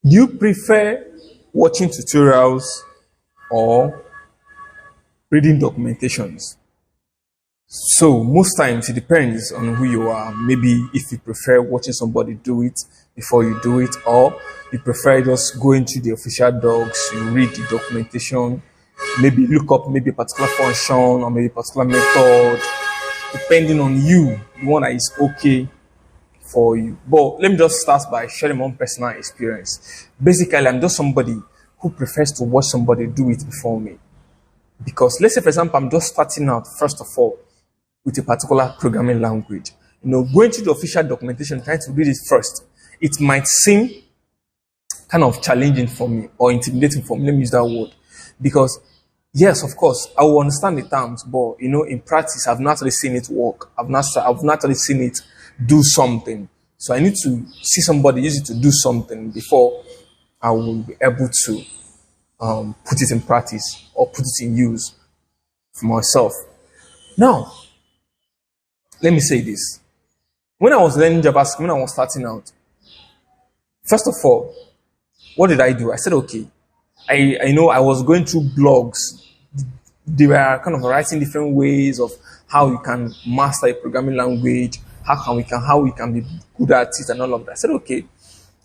Do you prefer watching tutorials or reading documentations? So most times it depends on who you are. Maybe if you prefer watching somebody do it before you do it, or you prefer just going to the official docs, you read the documentation, maybe look up maybe a particular function or maybe a particular method, depending on you, the one that is okay for you. But let me just start by sharing my own personal experience. Basically, I'm just somebody who prefers to watch somebody do it before me. Because let's say, for example, I'm just starting out, first of all, with a particular programming language. Going to the official documentation, trying to read it first, it might seem kind of challenging for me or intimidating for me. Let me use that word. Because, yes, of course, I will understand the terms, but, in practice, I've not really seen it work. I've not really seen it do something. So I need to see somebody use it to do something before I will be able to put it in practice or put it in use for myself. Now, let me say this. When I was learning JavaScript, when I was starting out, first of all, what did I do? I said, okay, I know I was going through blogs. They were kind of writing different ways of how you can master a programming language, how we can be good at it and all of that. I said, okay.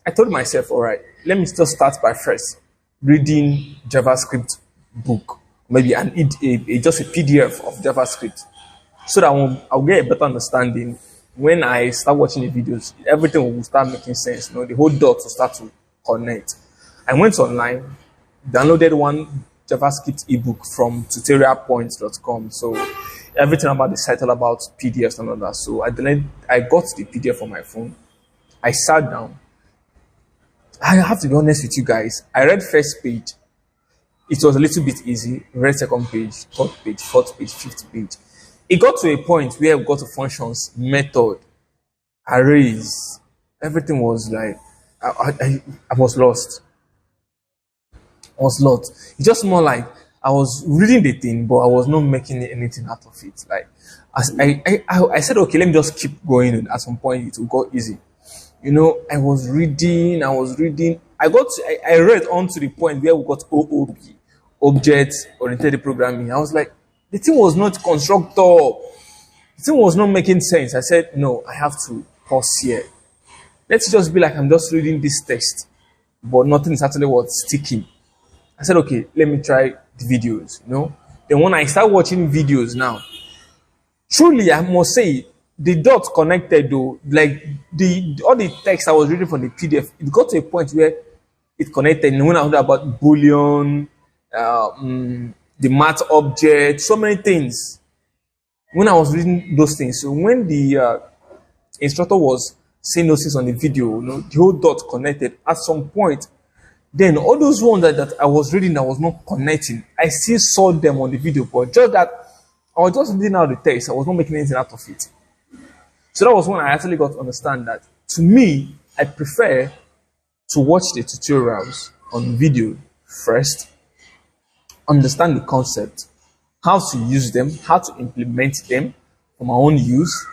I told myself, all right, let me still start by first reading JavaScript book, maybe just a PDF of JavaScript, so that I'll get a better understanding. When I start watching the videos, everything will start making sense. The whole dots will start to connect. I went online, downloaded one JavaScript ebook from tutorialpoints.com. So everything about the site, all about PDFs and all that. So I got the PDF on my phone. I sat down. I have to be honest with you guys. I read first page. It was a little bit easy. Read second page, third page, fourth page, fifth page. It got to a point where we got to functions, method, arrays. Everything was like, I was lost. I was lost. It's just more like I was reading the thing, but I was not making anything out of it. Like, I said, okay, let me just keep going. And at some point, it will go easy. I was reading. I read on to the point where we got OOP, object-oriented programming. I was like, the thing was not constructor. The thing was not making sense. I said, no, I have to pause here. Let's just be like I'm just reading this text, but nothing is actually what's sticking. I said, okay, let me try the videos, Then when I start watching videos now, truly, I must say, the dots connected though, like all the text I was reading from the PDF, it got to a point where it connected. And when I heard about Boolean, the math object, so many things. When I was reading those things, so when the instructor was saying those things on the video, the whole dot connected at some point. Then all those ones that I was reading that was not connecting, I still saw them on the video, but just that I was just reading out the text, I was not making anything out of it. So that was when I actually got to understand that, to me, I prefer to watch the tutorials on video first, understand the concept, how to use them, how to implement them for my own use.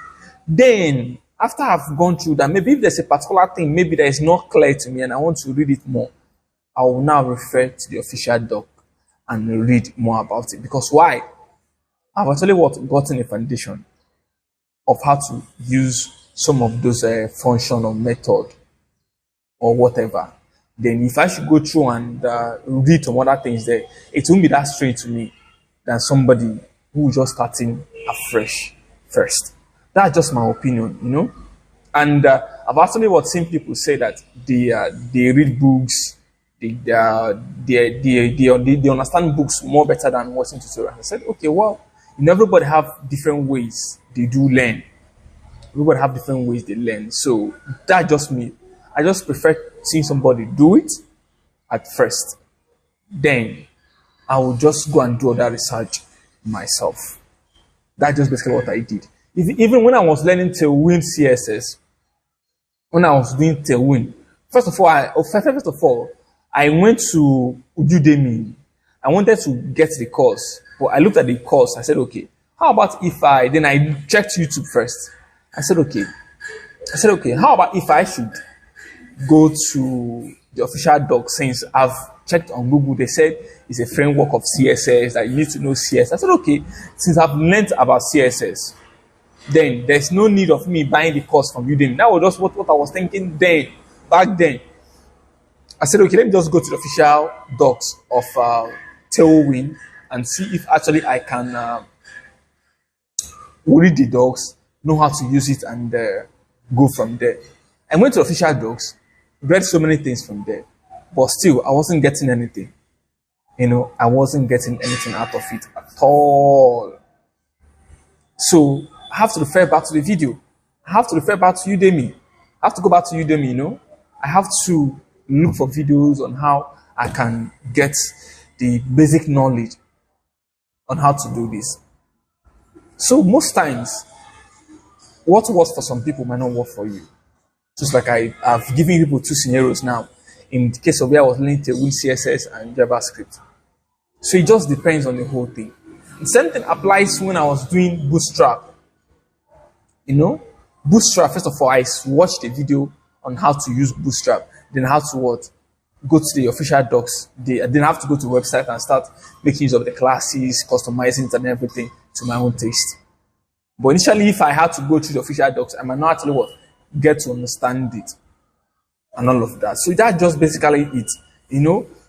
Then, after I've gone through that, maybe if there's a particular thing, maybe that is not clear to me and I want to read it more, I will now refer to the official doc and read more about it. Because why? I've actually gotten a foundation of how to use some of those function or method or whatever. Then if I should go through and read some other things there, it won't be that strange to me than somebody who is just starting afresh first. That's just my opinion, And I've actually seen people say that they read books, they understand books more better than watching tutorials. I said, okay, well, everybody have different ways they do learn. Everybody have different ways they learn. So that's just me. I just prefer seeing somebody do it at first. Then I will just go and do other research myself. That's just basically what I did. Even when I was learning Tailwind CSS, when I was doing Tailwind, first of all, I went to Udemy. I wanted to get the course, but I looked at the course. I said, okay, how about then I checked YouTube first. I said, okay, how about if I should go to the official doc since I've checked on Google. They said it's a framework of CSS that you need to know CSS. I said, okay, since I've learned about CSS, then there's no need of me buying the course from Udemy. That was just what I was thinking then, back then. I said, okay, let me just go to the official docs of Tailwind and see if actually I can read the docs, know how to use it, and go from there. I went to official docs, read so many things from there, but still, I wasn't getting anything. I wasn't getting anything out of it at all. So I have to refer back to the video. I have to refer back to Udemy. I have to go back to Udemy, I have to look for videos on how I can get the basic knowledge on how to do this. So most times, what works for some people might not work for you. Just like I've given people two scenarios now. In the case of where I was learning to with CSS and JavaScript. So it just depends on the whole thing. The same thing applies when I was doing Bootstrap. Bootstrap, first of all, I watched a video on how to use Bootstrap. Then how to what? Go to the official docs. Then I have to go to the website and start making use of the classes, customizing it and everything to my own taste. But initially, if I had to go through the official docs, I might not actually get to understand it and all of that. So that's just basically it.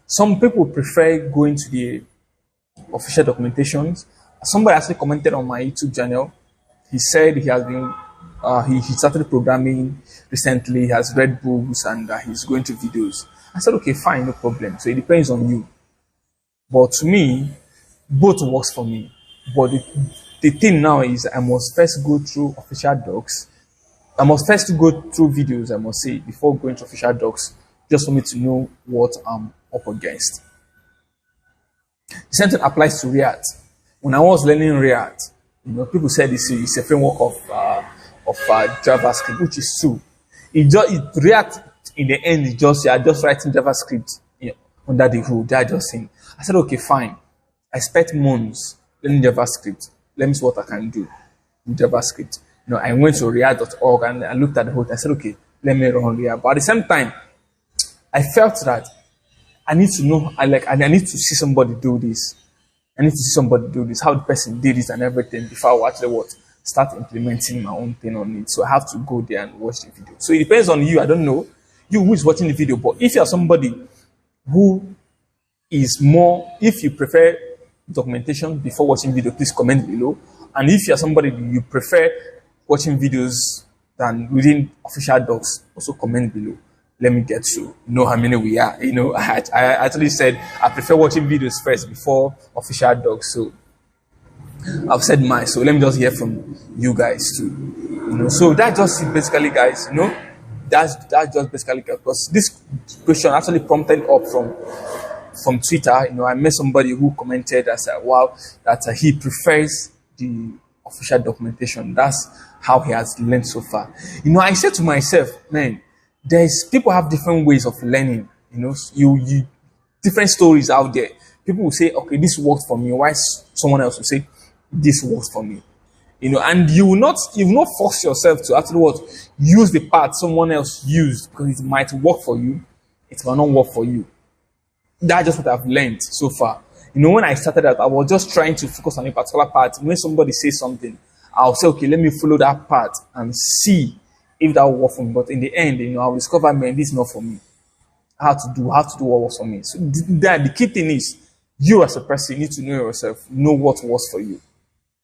Some people prefer going to the official documentations. Somebody actually commented on my YouTube channel. He said he has been he started programming recently. He has read books and he's going to videos. I said, okay, fine, no problem. So it depends on you. But to me, both works for me. But the thing now is I must first go through official docs. I must first go through videos, I must say, before going to official docs, just for me to know what I'm up against. The same thing applies to React. When I was learning React, people said it's a framework of JavaScript, which is true. React in the end is just you're just writing JavaScript under the hood. They're just saying. I said, okay, fine. I spent months learning JavaScript. Let me see what I can do with JavaScript. I went to react.org and I looked at the whole thing. I said, okay, let me run React. But at the same time, I felt that I need to know, I need to see somebody do this. I need to see somebody do this, how the person did it and everything before I actually start implementing my own thing on it. So I have to go there and watch the video. So it depends on you. I don't know you who is watching the video, but if you are somebody who is more, if you prefer documentation before watching video, please comment below. And if you are somebody you prefer watching videos than reading official docs, also comment below. Let me get to know how many we are. I actually said I prefer watching videos first before official docs. So I've said mine. So let me just hear from you guys too. So that's just it basically, guys. That's just basically because this question actually prompted up from Twitter. I met somebody who commented and said, wow, that he prefers the official documentation. That's how he has learned so far. I said to myself, man, people have different ways of learning. You different stories out there. People will say, okay, this worked for me. Why someone else will say this works for me? And you will not force yourself to actually use the part someone else used because it might work for you, it might not work for you. That's just what I've learned so far. When I started out, I was just trying to focus on a particular part. When somebody says something, I'll say, okay, let me follow that part and see if that will work for me. But in the end, I'll discover, man, this is not for me. I have to do what works for me. So the key thing is, you as a person need to know yourself, know what works for you.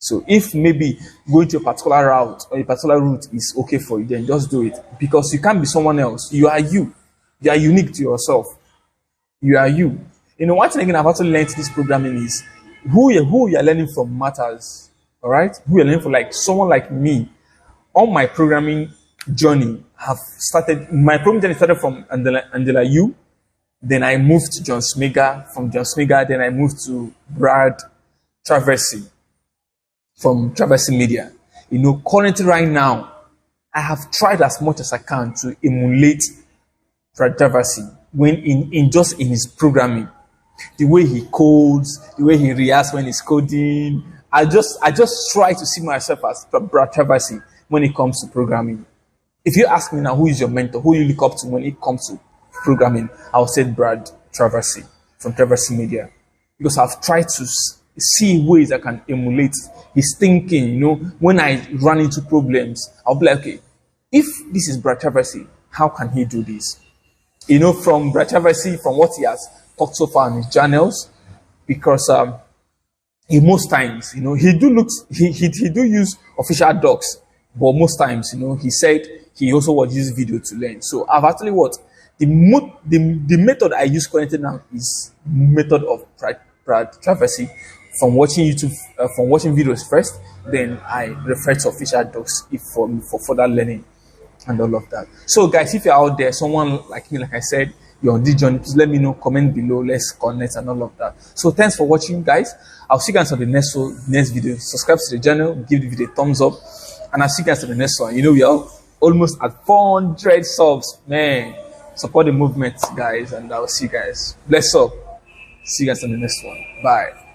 So if maybe going to a particular route or a particular route is okay for you, then just do it. Because you can't be someone else. You are you. You are unique to yourself. You are you. One thing again I've actually learned this programming is who you're learning from matters. All right? Who you're learning from, like someone like me. On my programming journey, my programming journey started from Andela U. Then I moved to John Smega. From John Smega, then I moved to Brad Traversy. From Traversy Media. Currently right now, I have tried as much as I can to emulate Brad Traversy when in his programming. The way he codes, the way he reacts when he's coding. I just try to see myself as Brad Traversy when it comes to programming. If you ask me now, who is your mentor? Who you look up to when it comes to programming, I'll say Brad Traversy from Traversy Media, because I've tried to see ways I can emulate his thinking. You know, when I run into problems, I'll be like, okay, if this is Brad Traversy, how can he do this? You know, from Brad Traversy, from what he has talked so far in his journals, because he most times, you know, he do use official docs, but most times, you know, he said he also would use video to learn. So I've actually the method I use currently now is method of Brad Traversy. From watching YouTube, from watching videos first, then I refer to official docs for further learning and all of that. So guys, if you're out there, someone like me, like I said, you're on this journey, please let me know, comment below, let's connect and all of that. So thanks for watching, guys. I'll see you guys on the next video. Subscribe to the channel, give the video a thumbs up, and I'll see you guys on the next one. You know, we are almost at 400 subs, man. Support the movement, guys, and I'll see you guys. Bless up. See you guys on the next one. Bye.